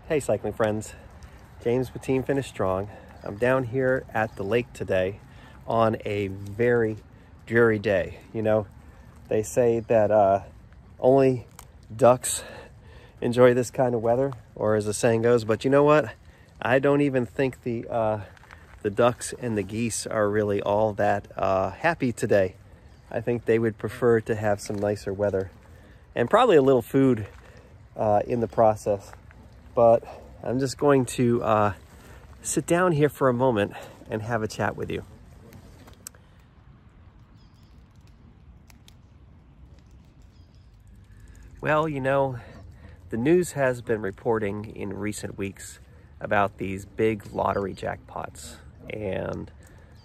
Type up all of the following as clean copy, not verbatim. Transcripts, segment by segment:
Hey cycling friends, James with Team Finish Strong. I'm down here at the lake today on a very dreary day. You know, they say that only ducks enjoy this kind of weather, or as the saying goes, but you know what? I don't even think the ducks and the geese are really all that happy today. I think they would prefer to have some nicer weather and probably a little food in the process. But I'm just going to sit down here for a moment and have a chat with you. Well, you know, the news has been reporting in recent weeks about these big lottery jackpots. And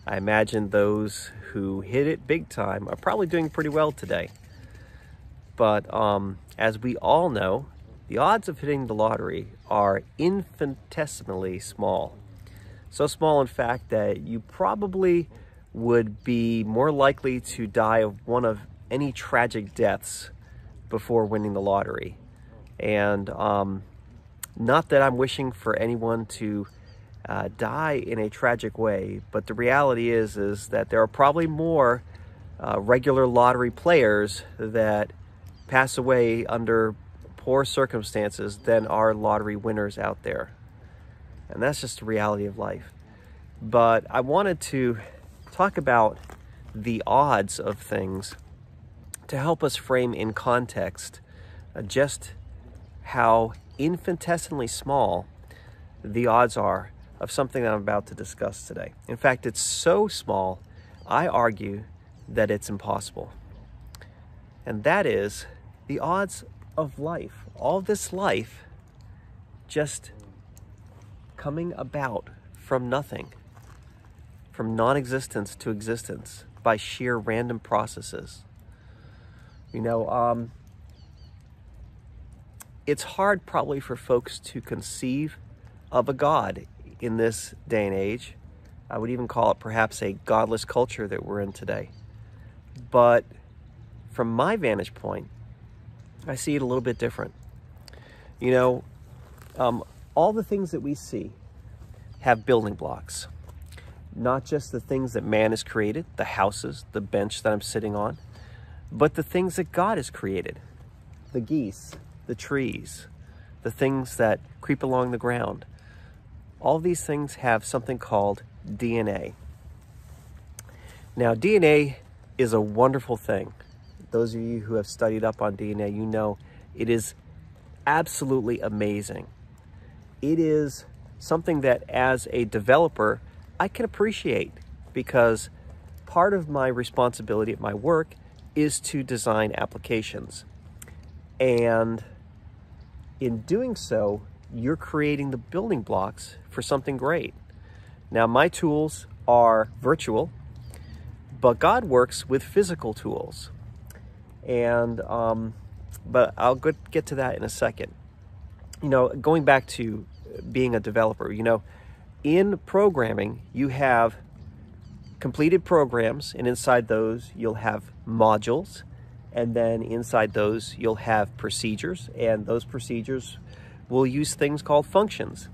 I imagine those who hit it big time are probably doing pretty well today. But as we all know, the odds of hitting the lottery are infinitesimally small. So small, in fact, that you probably would be more likely to die of one of any tragic deaths before winning the lottery. And not that I'm wishing for anyone to die in a tragic way, but the reality is that there are probably more regular lottery players that pass away under poor circumstances than are lottery winners out there. And that's just the reality of life. But I wanted to talk about the odds of things to help us frame in context just how infinitesimally small the odds are of something that I'm about to discuss today. In fact, it's so small, I argue that it's impossible. And that is the odds of life, all this life just coming about from nothing, from non-existence to existence by sheer random processes. You know, it's hard probably for folks to conceive of a God in this day and age. I would even call it perhaps a godless culture that we're in today. But from my vantage point, I see it a little bit different. You know, all the things that we see have building blocks. Not just the things that man has created, the houses, the bench that I'm sitting on, but the things that God has created. The geese, the trees, the things that creep along the ground. All these things have something called DNA. Now, DNA is a wonderful thing. Those of you who have studied up on DNA, you know it is absolutely amazing. It is something that as a developer, I can appreciate, because part of my responsibility at my work is to design applications. And in doing so, you're creating the building blocks for something great. Now, my tools are virtual, but God works with physical tools. And but I'll get to that in a second. You know, going back to being a developer, you know, in programming you have completed programs, and inside those you'll have modules, and then inside those you'll have procedures, and those procedures will use things called functions.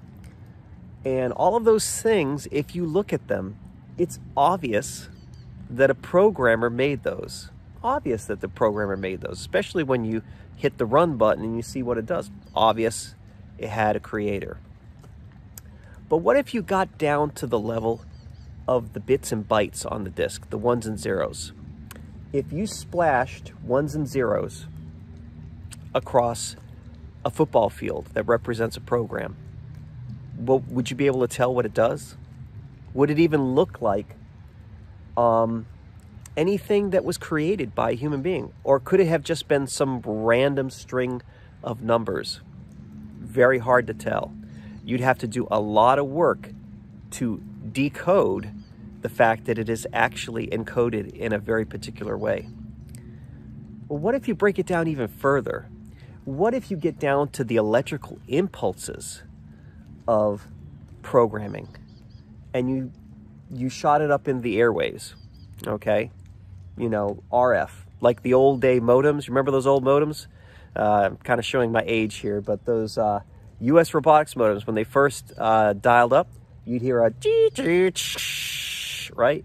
And all of those things, if you look at them, it's obvious that a programmer made those. Obvious that the programmer made those, especially when you hit the run button and you see what it does. Obvious it had a creator. But what if you got down to the level of the bits and bytes on the disk, the ones and zeros? If you splashed ones and zeros across a football field that represents a program, well, would you be able to tell what it does? Would it even look like anything that was created by a human being? Or could it have just been some random string of numbers? Very hard to tell. You'd have to do a lot of work to decode the fact that it is actually encoded in a very particular way. Well, what if you break it down even further? What if you get down to the electrical impulses of programming and you shot it up in the airwaves, okay? You know, RF, like the old day modems. Remember those old modems? I'm kind of showing my age here, but those US robotics modems, when they first dialed up, you'd hear a right?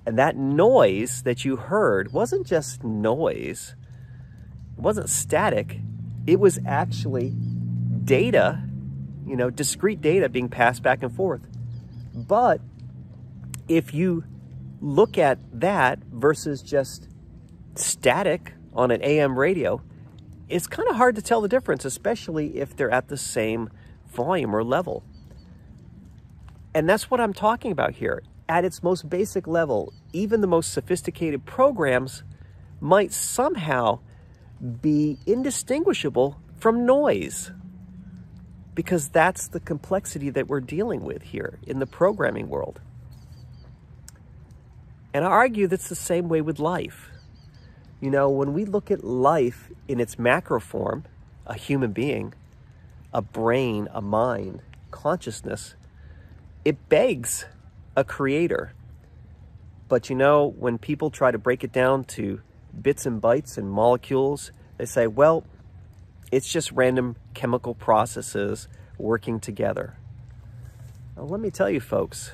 And that noise that you heard wasn't just noise. It wasn't static. It was actually data, you know, discrete data being passed back and forth. But if you look at that versus just static on an AM radio, it's kind of hard to tell the difference, especially if they're at the same volume or level. And that's what I'm talking about here. At its most basic level, even the most sophisticated programs might somehow be indistinguishable from noise, because that's the complexity that we're dealing with here in the programming world. And I argue that's the same way with life. You know, when we look at life in its macro form, a human being, a brain, a mind, consciousness, it begs a creator. But you know, when people try to break it down to bits and bytes and molecules, they say, well, it's just random chemical processes working together. Now, let me tell you, folks,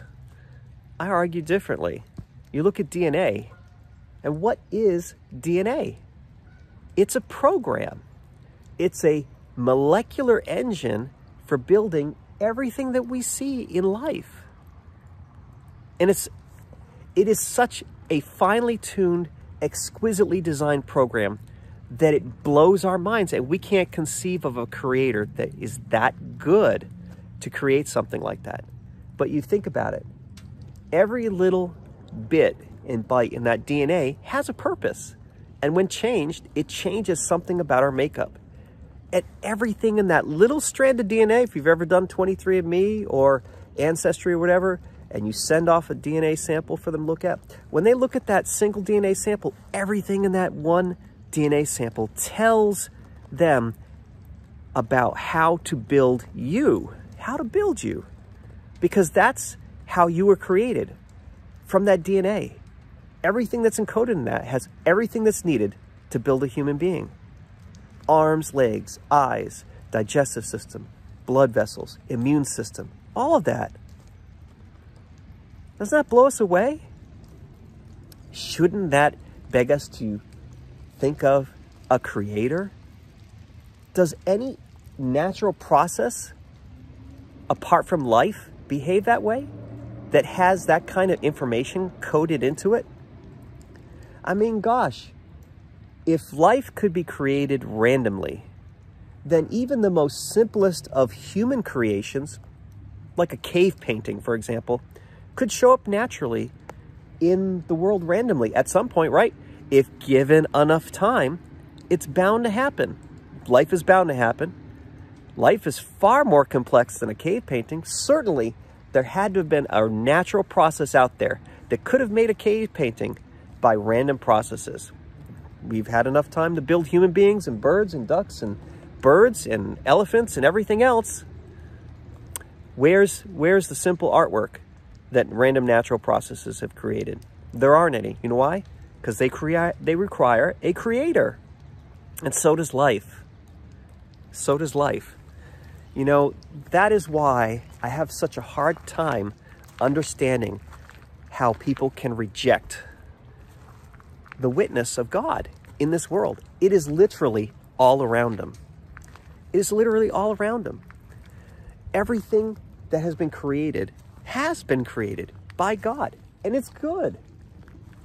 I argue differently. You look at DNA, and what is DNA? It's a program. It's a molecular engine for building everything that we see in life. And it is such a finely tuned, exquisitely designed program that it blows our minds, and we can't conceive of a creator that is that good to create something like that. But you think about it, every little bit and byte in that DNA has a purpose. And when changed, it changes something about our makeup. And everything in that little strand of DNA, if you've ever done 23andMe or Ancestry or whatever, and you send off a DNA sample for them to look at, when they look at that single DNA sample, everything in that one DNA sample tells them about how to build you, because that's how you were created, from that DNA. Everything that's encoded in that has everything that's needed to build a human being. Arms, legs, eyes, digestive system, blood vessels, immune system, all of that. Doesn't that blow us away? Shouldn't that beg us to think of a creator? Does any natural process apart from life behave that way? That has that kind of information coded into it? I mean, gosh, if life could be created randomly, then even the most simplest of human creations, like a cave painting, for example, could show up naturally in the world randomly at some point, right? If given enough time, it's bound to happen. Life is bound to happen. Life is far more complex than a cave painting. Certainly, there had to have been a natural process out there that could have made a cave painting by random processes. We've had enough time to build human beings and birds and ducks and birds and elephants and everything else. Where's the simple artwork that random natural processes have created? There aren't any. You know why? Because they require a creator. And so does life. So does life. You know, that is why I have such a hard time understanding how people can reject the witness of God in this world. It is literally all around them. It is literally all around them. Everything that has been created by God. And it's good.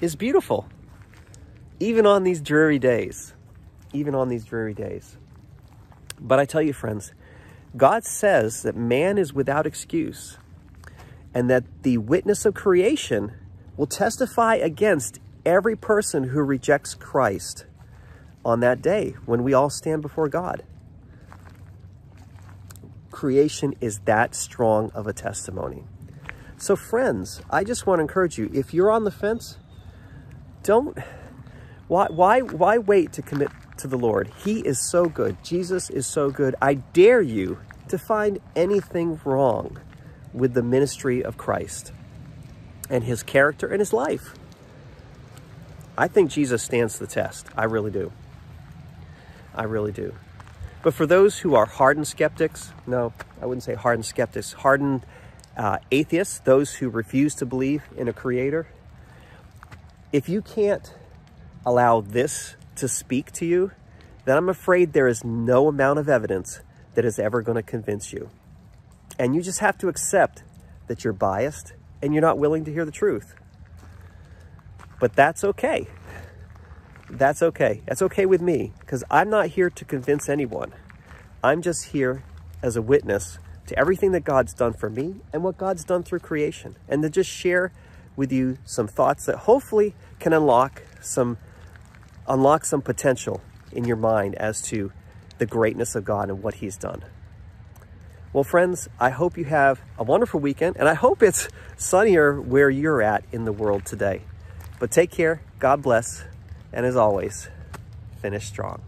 It's beautiful. Even on these dreary days. Even on these dreary days. But I tell you, friends, God says that man is without excuse, and that the witness of creation will testify against every person who rejects Christ on that day when we all stand before God. Creation is that strong of a testimony. So friends, I just want to encourage you, if you're on the fence, why wait to commit to the Lord? He is so good. Jesus is so good. I dare you to find anything wrong with the ministry of Christ and his character and his life. I think Jesus stands the test. I really do. I really do. But for those who are hardened skeptics, no, I wouldn't say hardened skeptics, hardened atheists, those who refuse to believe in a creator, if you can't allow this to speak to you, then I'm afraid there is no amount of evidence that is ever going to convince you. And you just have to accept that you're biased and you're not willing to hear the truth. But that's okay. That's okay. That's okay with me, because I'm not here to convince anyone. I'm just here as a witness to everything that God's done for me and what God's done through creation, and to just share with you some thoughts that hopefully can unlock some potential in your mind as to the greatness of God and what he's done. Well, friends, I hope you have a wonderful weekend, and I hope it's sunnier where you're at in the world today. But take care, God bless, and as always, finish strong.